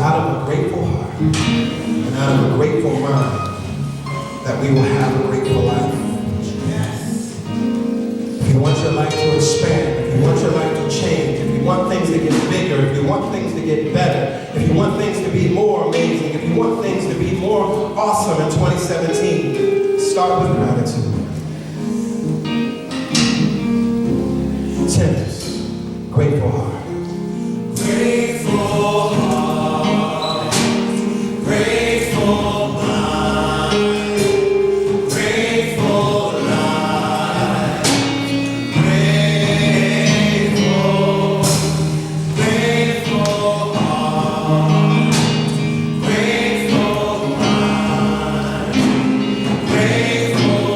out of a grateful heart and out of a grateful mind that we will have a grateful life. If you want your life to expand, if you want your life to change, if you want things to get bigger, if you want things to get better, if you want things to be more amazing, if you want things to be more awesome in 2017, start with gratitude. Tenders, grateful heart. Grateful heart, grateful mind, grateful life, grateful heart, grateful mind, grateful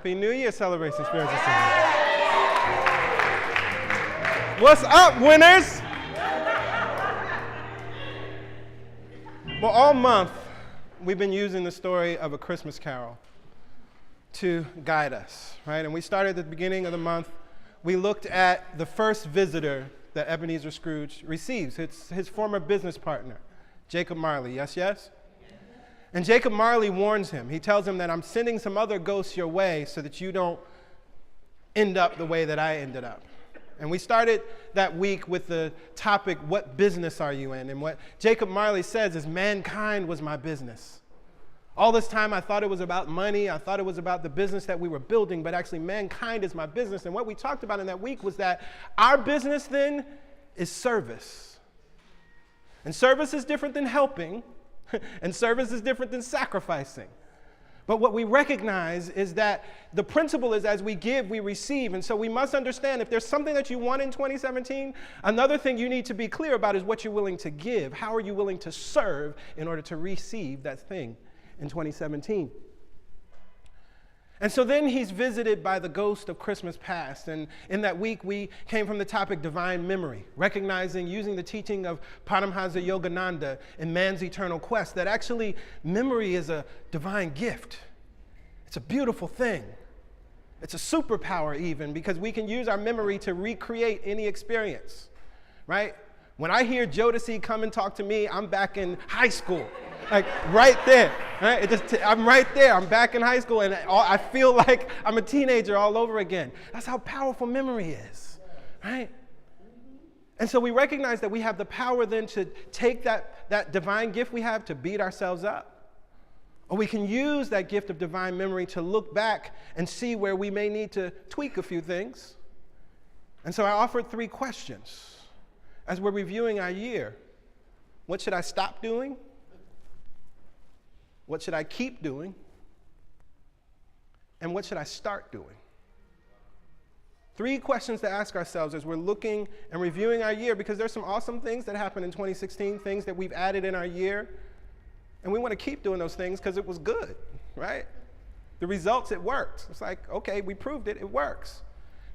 Happy New Year, Celebration Spiritual Center. What's up, winners? Well, all month, we've been using the story of A Christmas Carol to guide us, right? And we started at the beginning of the month. We looked at the first visitor that Ebenezer Scrooge receives. It's his former business partner, Jacob Marley. Yes, yes? And Jacob Marley warns him. He tells him that I'm sending some other ghosts your way so that you don't end up the way that I ended up. And we started that week with the topic, what business are you in? And what Jacob Marley says is, mankind was my business. All this time I thought it was about money, I thought it was about the business that we were building, but actually mankind is my business. And what we talked about in that week was that our business then is service. And service is different than helping, and service is different than sacrificing. But what we recognize is that the principle is as we give, we receive. And so we must understand if there's something that you want in 2017, another thing you need to be clear about is what you're willing to give. How are you willing to serve in order to receive that thing in 2017? And so then he's visited by the ghost of Christmas past. And in that week, we came from the topic divine memory, recognizing, using the teaching of Paramhansa Yogananda in Man's Eternal Quest, that actually memory is a divine gift. It's a beautiful thing. It's a superpower even, because we can use our memory to recreate any experience, right? When I hear Jodeci come and talk to me, I'm back in high school. Like right there, right? I'm right there. I'm back in high school, and I feel like I'm a teenager all over again. That's how powerful memory is, right? And so we recognize that we have the power then to take that divine gift we have to beat ourselves up. Or we can use that gift of divine memory to look back and see where we may need to tweak a few things. And so I offered 3 questions as we're reviewing our year. What should I stop doing? What should I keep doing? And what should I start doing? 3 questions to ask ourselves as we're looking and reviewing our year, because there's some awesome things that happened in 2016, things that we've added in our year, and we want to keep doing those things because it was good, right? The results, it worked. It's like, okay, we proved it, it works.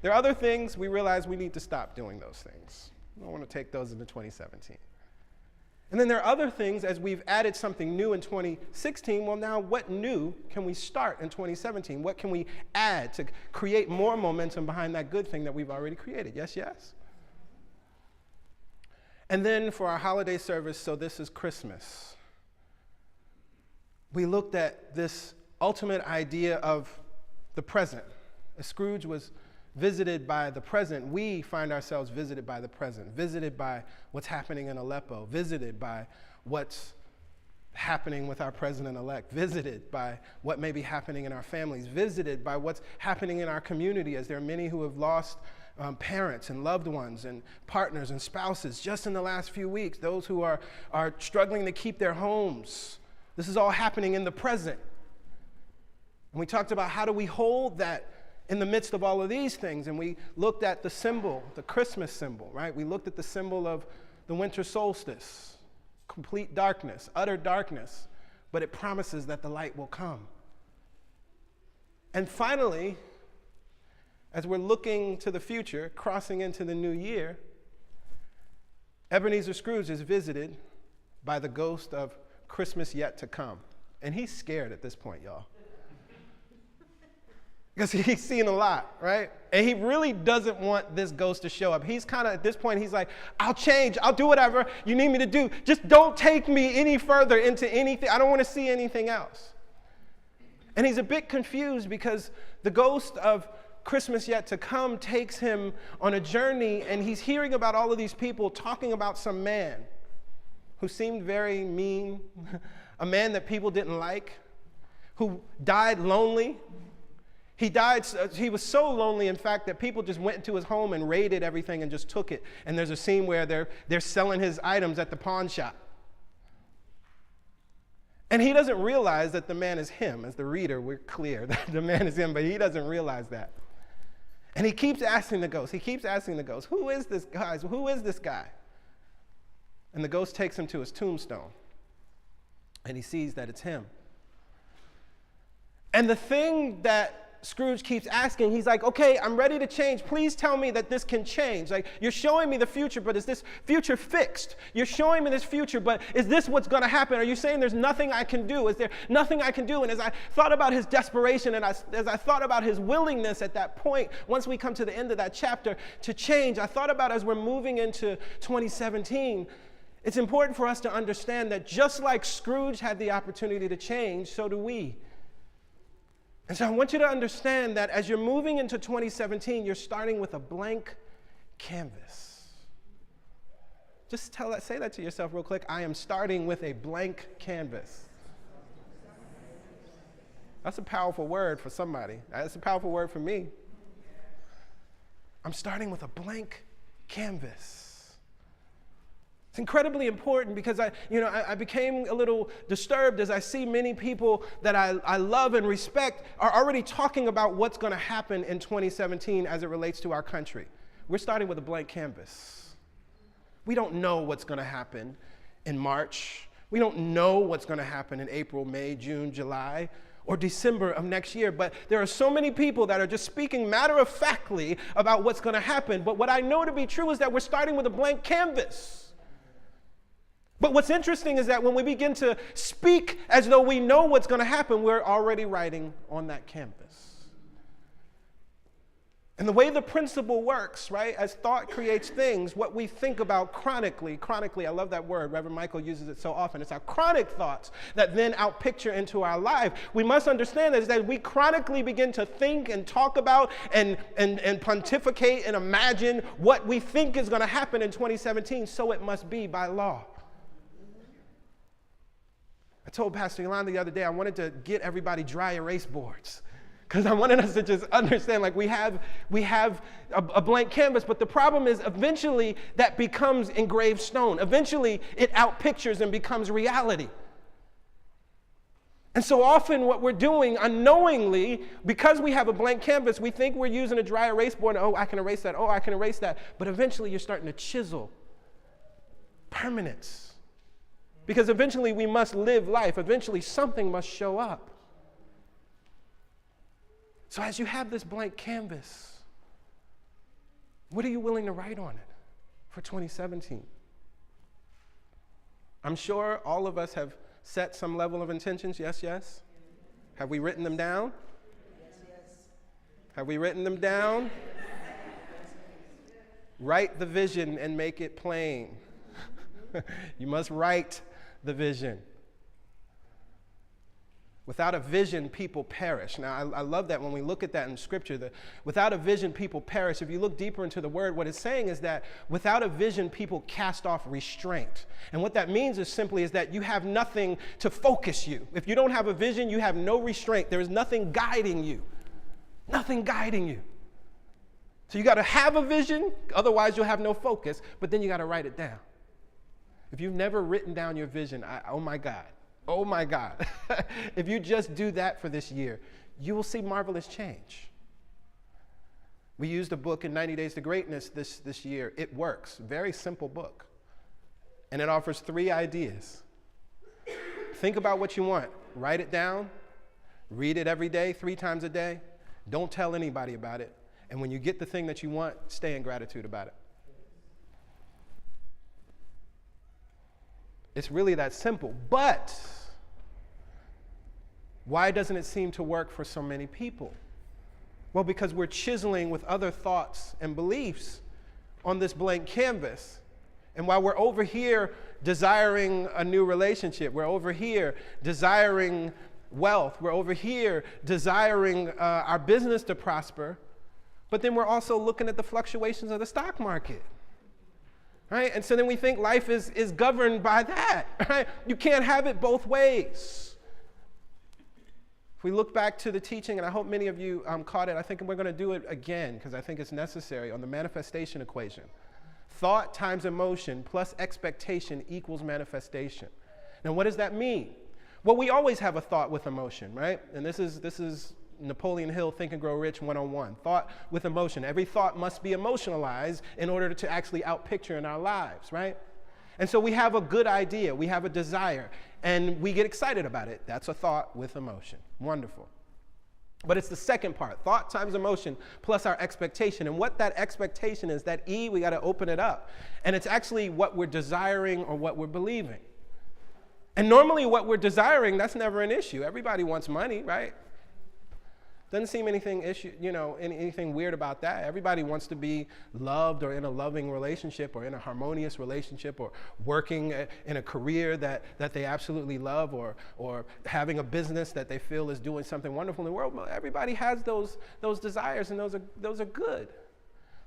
There are other things we realize we need to stop doing those things. We don't want to take those into 2017. And then there are other things, as we've added something new in 2016, well, now what new can we start in 2017? What can we add to create more momentum behind that good thing that we've already created? Yes, yes? And then for our holiday service, so this is Christmas, we looked at this ultimate idea of the present. As Scrooge was visited by the present, we find ourselves visited by the present, visited by what's happening in Aleppo, visited by what's happening with our president-elect, visited by what may be happening in our families, visited by what's happening in our community, as there are many who have lost parents and loved ones and partners and spouses just in the last few weeks, those who are struggling to keep their homes. This is all happening in the present. And we talked about how do we hold that in the midst of all of these things, and we looked at the symbol, the Christmas symbol, right? We looked at the symbol of the winter solstice, complete darkness, utter darkness, but it promises that the light will come. And finally, as we're looking to the future, crossing into the new year, Ebenezer Scrooge is visited by the ghost of Christmas yet to come. And he's scared at this point, y'all. Because he's seen a lot, right? And he really doesn't want this ghost to show up. He's kind of, at this point, he's like, I'll change, I'll do whatever you need me to do. Just don't take me any further into anything. I don't want to see anything else. And he's a bit confused because the ghost of Christmas yet to come takes him on a journey, and he's hearing about all of these people talking about some man who seemed very mean, a man that people didn't like, who died lonely. He was so lonely, in fact, that people just went into his home and raided everything and just took it. And there's a scene where they're selling his items at the pawn shop. And he doesn't realize that the man is him. As the reader, we're clear that the man is him, but he doesn't realize that. And he keeps asking the ghost, who is this guy? Who is this guy? And the ghost takes him to his tombstone, and he sees that it's him. And the thing that Scrooge keeps asking. He's like, okay, I'm ready to change. Please tell me that this can change. Like, you're showing me the future, but is this future fixed? You're showing me this future, but is this what's going to happen? Are you saying there's nothing I can do? Is there nothing I can do? And as I thought about his desperation and as I thought about his willingness at that point, once we come to the end of that chapter, to change, I thought about as we're moving into 2017, it's important for us to understand that just like Scrooge had the opportunity to change, so do we. And so I want you to understand that as you're moving into 2017, you're starting with a blank canvas. Just say that to yourself real quick. I am starting with a blank canvas. That's a powerful word for somebody. That's a powerful word for me. I'm starting with a blank canvas. It's incredibly important because I became a little disturbed as I see many people that I love and respect are already talking about what's going to happen in 2017 as it relates to our country. We're starting with a blank canvas. We don't know what's going to happen in March. We don't know what's going to happen in April, May, June, July, or December of next year. But there are so many people that are just speaking matter-of-factly about what's going to happen. But what I know to be true is that we're starting with a blank canvas. But what's interesting is that when we begin to speak as though we know what's going to happen, we're already writing on that canvas. And the way the principle works, right, as thought creates things, what we think about chronically, I love that word, Reverend Michael uses it so often, it's our chronic thoughts that then outpicture into our life. We must understand is that we chronically begin to think and talk about and pontificate and imagine what we think is going to happen in 2017, so it must be by law. I told Pastor Yolanda the other day I wanted to get everybody dry erase boards because I wanted us to just understand, like, we have a blank canvas, but the problem is eventually that becomes engraved stone. Eventually it outpictures and becomes reality. And so often what we're doing unknowingly, because we have a blank canvas, we think we're using a dry erase board, and, oh, I can erase that, oh, I can erase that. But eventually you're starting to chisel permanence. Because eventually we must live life. Eventually something must show up. So as you have this blank canvas, what are you willing to write on it for 2017? I'm sure all of us have set some level of intentions. Yes, yes? Have we written them down? Yes, yes. Have we written them down? Write the vision and make it plain. You must write the vision. Without a vision, people perish. Now, I love that when we look at that in Scripture, that without a vision, people perish. If you look deeper into the word, what it's saying is that without a vision, people cast off restraint. And what that means is simply is that you have nothing to focus you. If you don't have a vision, you have no restraint. There is nothing guiding you. Nothing guiding you. So you got to have a vision, otherwise you'll have no focus, but then you got to write it down. If you've never written down your vision, oh my God. If you just do that for this year, you will see marvelous change. We used a book in 90 Days to Greatness this year. It works. Very simple book. And it offers 3 ideas. Think about what you want. Write it down. Read it every day, 3 times a day. Don't tell anybody about it. And when you get the thing that you want, stay in gratitude about it. It's really that simple. But why doesn't it seem to work for so many people? Well, because we're chiseling with other thoughts and beliefs on this blank canvas. And while we're over here desiring a new relationship, we're over here desiring wealth, we're over here desiring our business to prosper, but then we're also looking at the fluctuations of the stock market. Right? And so then we think life is governed by that. Right? You can't have it both ways. If we look back to the teaching, and I hope many of you caught it, I think we're going to do it again because I think it's necessary on the manifestation equation. Thought times emotion plus expectation equals manifestation. Now, what does that mean? Well, we always have a thought with emotion, right? And this is Napoleon Hill, Think and Grow Rich 101. Thought with emotion. Every thought must be emotionalized in order to actually outpicture in our lives, right? And so we have a good idea, we have a desire, and we get excited about it. That's a thought with emotion. Wonderful. But it's the second part, thought times emotion plus our expectation. And what that expectation is, that E, we got to open it up. And it's actually what we're desiring or what we're believing. And normally what we're desiring, that's never an issue. Everybody wants money, right? Doesn't seem anything anything weird about that. Everybody wants to be loved or in a loving relationship or in a harmonious relationship or working in a career that they absolutely love or having a business that they feel is doing something wonderful in the world. Well, everybody has those desires, and those are good.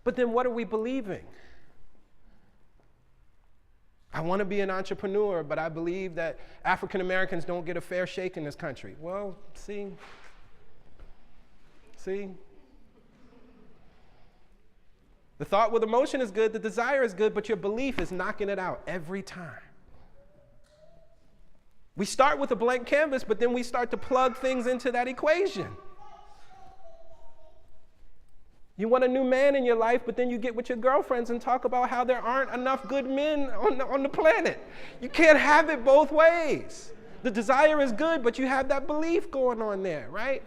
But then what are we believing? I want to be an entrepreneur, but I believe that African Americans don't get a fair shake in this country. Well, See? The thought with emotion is good, the desire is good, but your belief is knocking it out every time. We start with a blank canvas, but then we start to plug things into that equation. You want a new man in your life, but then you get with your girlfriends and talk about how there aren't enough good men on the planet. You can't have it both ways. The desire is good, but you have that belief going on there, right?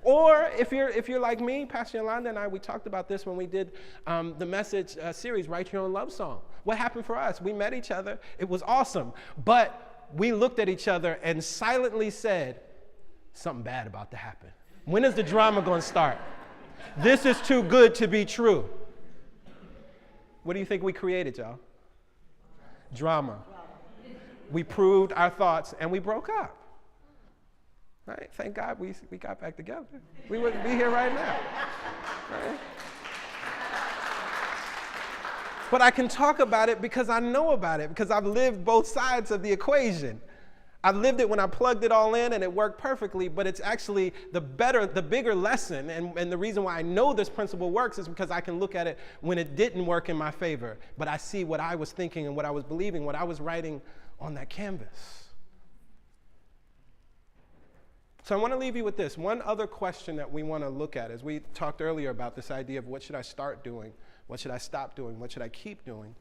Or if you're like me, Pastor Yolanda and I, we talked about this when we did the message series, Write Your Own Love Song. What happened for us? We met each other. It was awesome. But we looked at each other and silently said, something bad about to happen. When is the drama going to start? This is too good to be true. What do you think we created, y'all? Drama. We proved our thoughts and we broke up. Right? Thank God we got back together. We wouldn't be here right now. Right? But I can talk about it because I know about it, because I've lived both sides of the equation. I've lived it when I plugged it all in and it worked perfectly, but it's actually the bigger lesson, and the reason why I know this principle works is because I can look at it when it didn't work in my favor, but I see what I was thinking and what I was believing, what I was writing on that canvas. So I want to leave you with this. One other question that we want to look at, as we talked earlier about this idea of what should I start doing, what should I stop doing, what should I keep doing.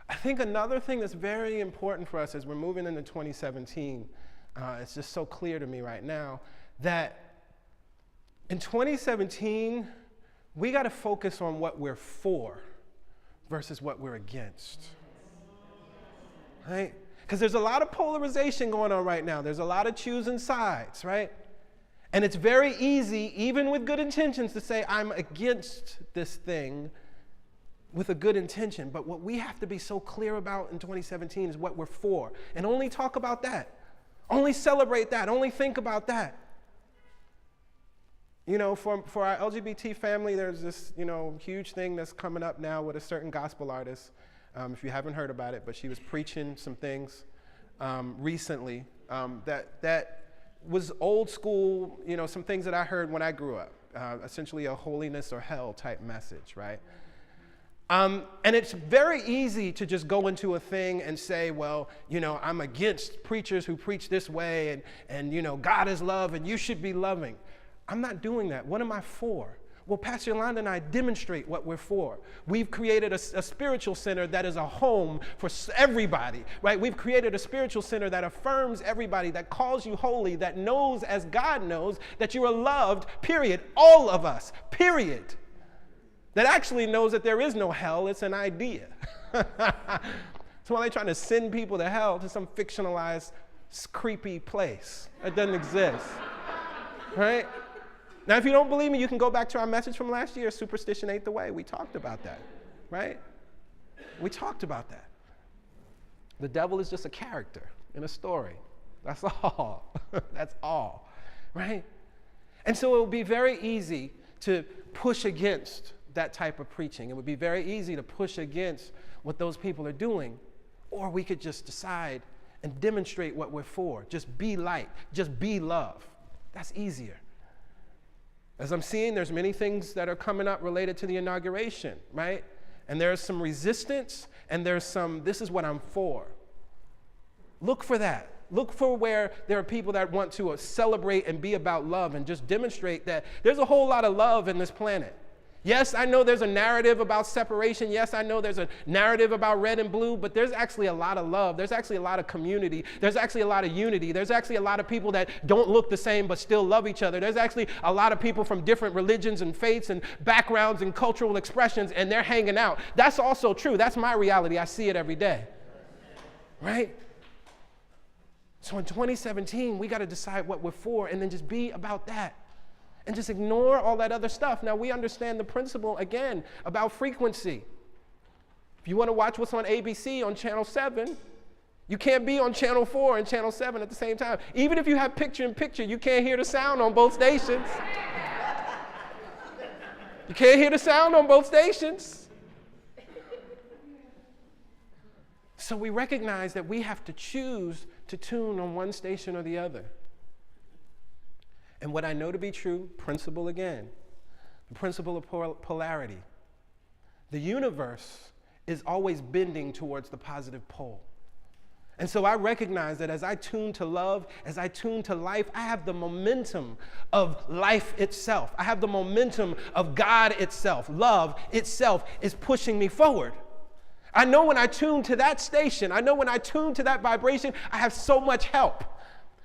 I think another thing that's very important for us as we're moving into 2017, it's just so clear to me right now, that in 2017, we got to focus on what we're for versus what we're against. Right? Because there's a lot of polarization going on right now. There's a lot of choosing sides, right? And it's very easy, even with good intentions, to say, I'm against this thing with a good intention. But what we have to be so clear about in 2017 is what we're for. And only talk about that. Only celebrate that. Only think about that. You know, for our LGBT family, there's this, huge thing that's coming up now with a certain gospel artist. If you haven't heard about it, but she was preaching some things recently that was old school, some things that I heard when I grew up, essentially a holiness or hell type message, right? And it's very easy to just go into a thing and say, well, I'm against preachers who preach this way, and God is love and you should be loving. I'm not doing that. What am I for? Well, Pastor Yolanda and I demonstrate what we're for. We've created a spiritual center that is a home for everybody, right? We've created a spiritual center that affirms everybody, that calls you holy, that knows as God knows that you are loved, period. All of us, period. That actually knows that there is no hell, it's an idea. That's why they're trying to send people to hell, to some fictionalized, creepy place that doesn't exist, right? Now, if you don't believe me, you can go back to our message from last year, Superstition Ain't the Way. We talked about that, right? We talked about that. The devil is just a character in a story. That's all. That's all, right? And so it would be very easy to push against that type of preaching. It would be very easy to push against what those people are doing. Or we could just decide and demonstrate what we're for. Just be light. Just be love. That's easier. As I'm seeing, there's many things that are coming up related to the inauguration, right? And there's some resistance, and there's some, this is what I'm for. Look for that. Look for where there are people that want to celebrate and be about love and just demonstrate that there's a whole lot of love in this planet. Yes, I know there's a narrative about separation. Yes, I know there's a narrative about red and blue, but there's actually a lot of love. There's actually a lot of community. There's actually a lot of unity. There's actually a lot of people that don't look the same but still love each other. There's actually a lot of people from different religions and faiths and backgrounds and cultural expressions, and they're hanging out. That's also true. That's my reality. I see it every day. Right? So in 2017, we got to decide what we're for and then just be about that. And just ignore all that other stuff. Now, we understand the principle, again, about frequency. If you want to watch what's on ABC on Channel 7, you can't be on Channel 4 and Channel 7 at the same time. Even if you have picture-in-picture, you can't hear the sound on both stations. You can't hear the sound on both stations. So we recognize that we have to choose to tune on one station or the other. And what I know to be true, principle again, the principle of polarity. The universe is always bending towards the positive pole. And so I recognize that as I tune to love, as I tune to life, I have the momentum of life itself. I have the momentum of God itself. Love itself is pushing me forward. I know when I tune to that station, I know when I tune to that vibration, I have so much help.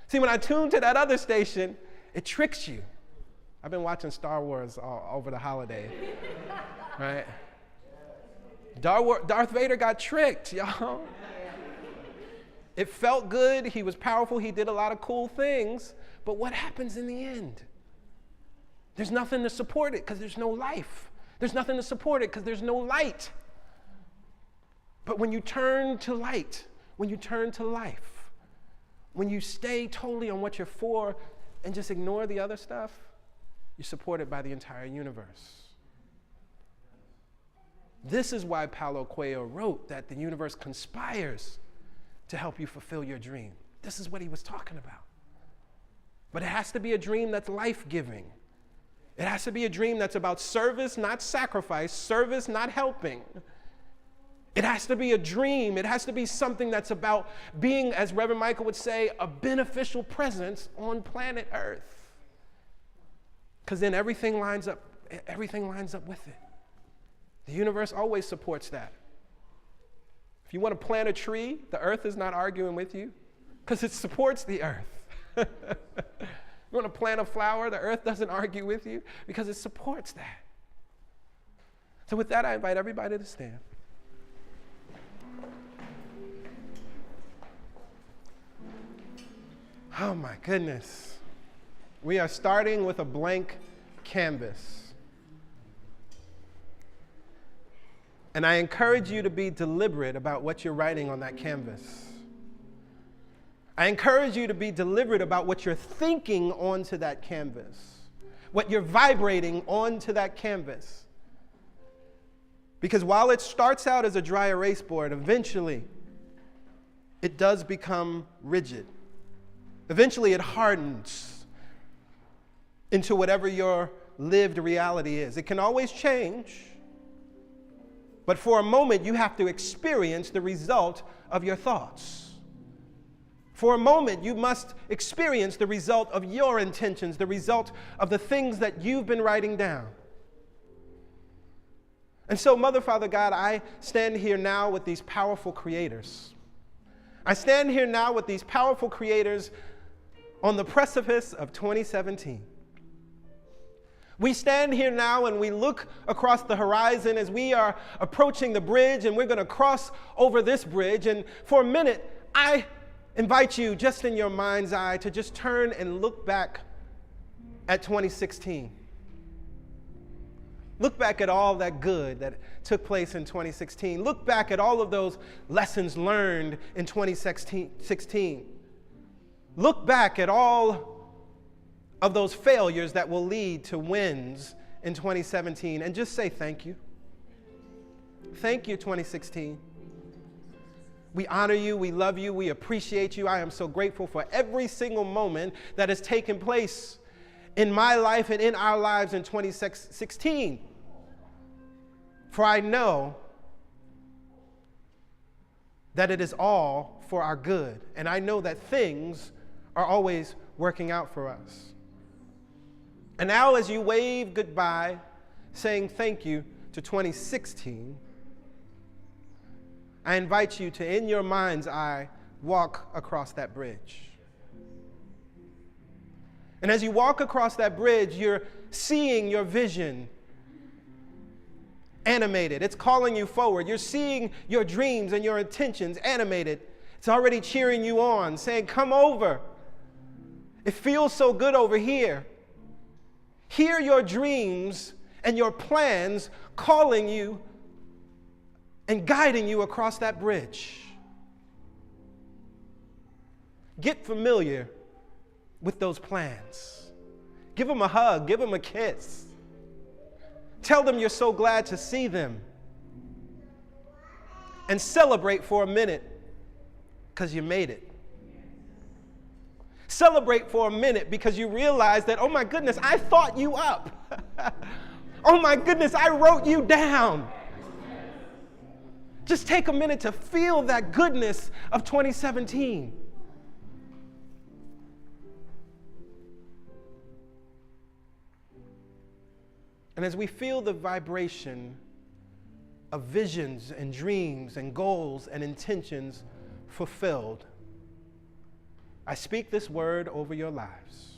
See, when I tune to that other station, it tricks you. I've been watching Star Wars over the holiday, right? Darth Vader got tricked, y'all. It felt good. He was powerful. He did a lot of cool things. But what happens in the end? There's nothing to support it because there's no life. There's nothing to support it because there's no light. But when you turn to light, when you turn to life, when you stay totally on what you're for, and just ignore the other stuff, you're supported by the entire universe. This is why Paulo Coelho wrote that the universe conspires to help you fulfill your dream. This is what he was talking about. But it has to be a dream that's life-giving. It has to be a dream that's about service, not sacrifice, service, not helping. It has to be a dream. It has to be something that's about being, as Reverend Michael would say, a beneficial presence on planet Earth. Because then everything lines up with it. The universe always supports that. If you want to plant a tree, the earth is not arguing with you because it supports the earth. You want to plant a flower, the earth doesn't argue with you because it supports that. So with that, I invite everybody to stand. Oh my goodness. We are starting with a blank canvas. And I encourage you to be deliberate about what you're writing on that canvas. I encourage you to be deliberate about what you're thinking onto that canvas, what you're vibrating onto that canvas. Because while it starts out as a dry erase board, eventually it does become rigid. Eventually it hardens into whatever your lived reality is. It can always change, but for a moment you have to experience the result of your thoughts. For a moment you must experience the result of your intentions, the result of the things that you've been writing down. And so, Mother, Father, God, I stand here now with these powerful creators. I stand here now with these powerful creators on the precipice of 2017. We stand here now and we look across the horizon as we are approaching the bridge, and we're going to cross over this bridge. And for a minute, I invite you just in your mind's eye to just turn and look back at 2016. Look back at all that good that took place in 2016. Look back at all of those lessons learned in 2016. Look back at all of those failures that will lead to wins in 2017 and just say thank you. Thank you, 2016. We honor you, we love you, we appreciate you. I am so grateful for every single moment that has taken place in my life and in our lives in 2016. For I know that it is all for our good, and I know that things are always working out for us. And now as you wave goodbye saying thank you to 2016, I invite you to, in your mind's eye, walk across that bridge. And as you walk across that bridge, you're seeing your vision animated. It's calling you forward. You're seeing your dreams and your intentions animated. It's already cheering you on, saying, come over. It feels so good over here. Hear your dreams and your plans calling you and guiding you across that bridge. Get familiar with those plans. Give them a hug. Give them a kiss. Tell them you're so glad to see them. And celebrate for a minute because you made it. Celebrate for a minute because you realize that, oh my goodness, I thought you up. Oh my goodness, I wrote you down. Just take a minute to feel that goodness of 2017. And as we feel the vibration of visions and dreams and goals and intentions fulfilled, I speak this word over your lives.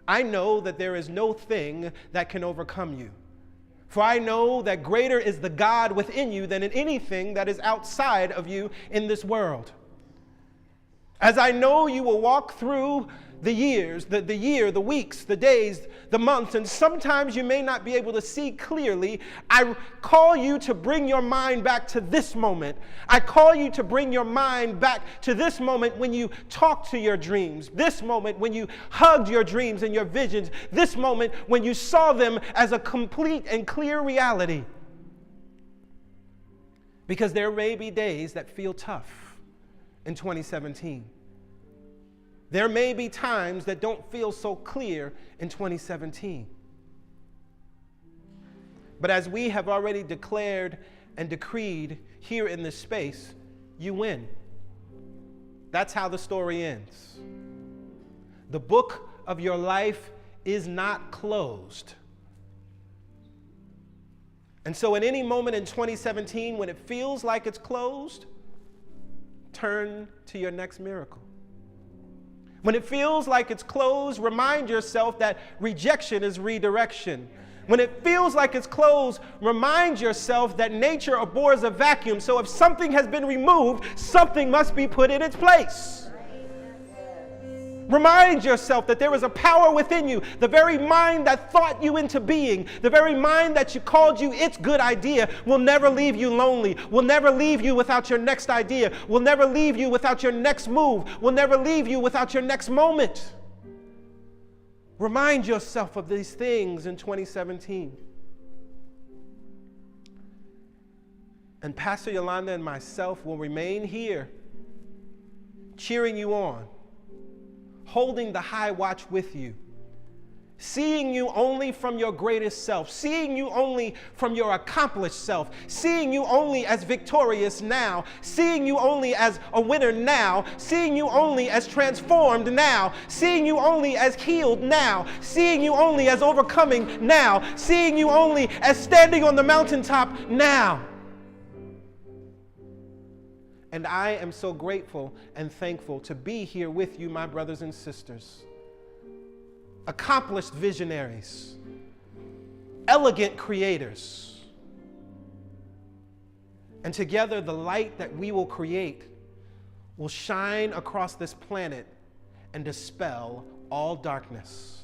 I know that there is no thing that can overcome you. For I know that greater is the God within you than in anything that is outside of you in this world. As I know you will walk through the years, the year, the weeks, the days, the months, and sometimes you may not be able to see clearly, I call you to bring your mind back to this moment. I call you to bring your mind back to this moment when you talked to your dreams, this moment when you hugged your dreams and your visions, this moment when you saw them as a complete and clear reality. Because there may be days that feel tough in 2017. There may be times that don't feel so clear in 2017. But as we have already declared and decreed here in this space, you win. That's how the story ends. The book of your life is not closed. And so at any moment in 2017, when it feels like it's closed, turn to your next miracle. When it feels like it's closed, remind yourself that rejection is redirection. When it feels like it's closed, remind yourself that nature abhors a vacuum. So if something has been removed, something must be put in its place. Remind yourself that there is a power within you, the very mind that thought you into being, the very mind that you called you its good idea will never leave you lonely, will never leave you without your next idea, will never leave you without your next move, will never leave you without your next moment. Remind yourself of these things in 2017. And Pastor Yolanda and myself will remain here, cheering you on, holding the high watch with you, seeing you only from your greatest self, seeing you only from your accomplished self, seeing you only as victorious now, seeing you only as a winner now, seeing you only as transformed now, seeing you only as healed now, seeing you only as overcoming now, seeing you only as standing on the mountaintop now. And I am so grateful and thankful to be here with you, my brothers and sisters. Accomplished visionaries, elegant creators. And together, the light that we will create will shine across this planet and dispel all darkness.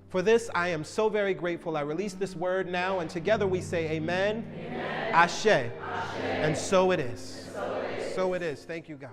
For this, I am so very grateful. I release this word now, and together we say amen, amen. Ashe. And so it is. So it is. Thank you, God.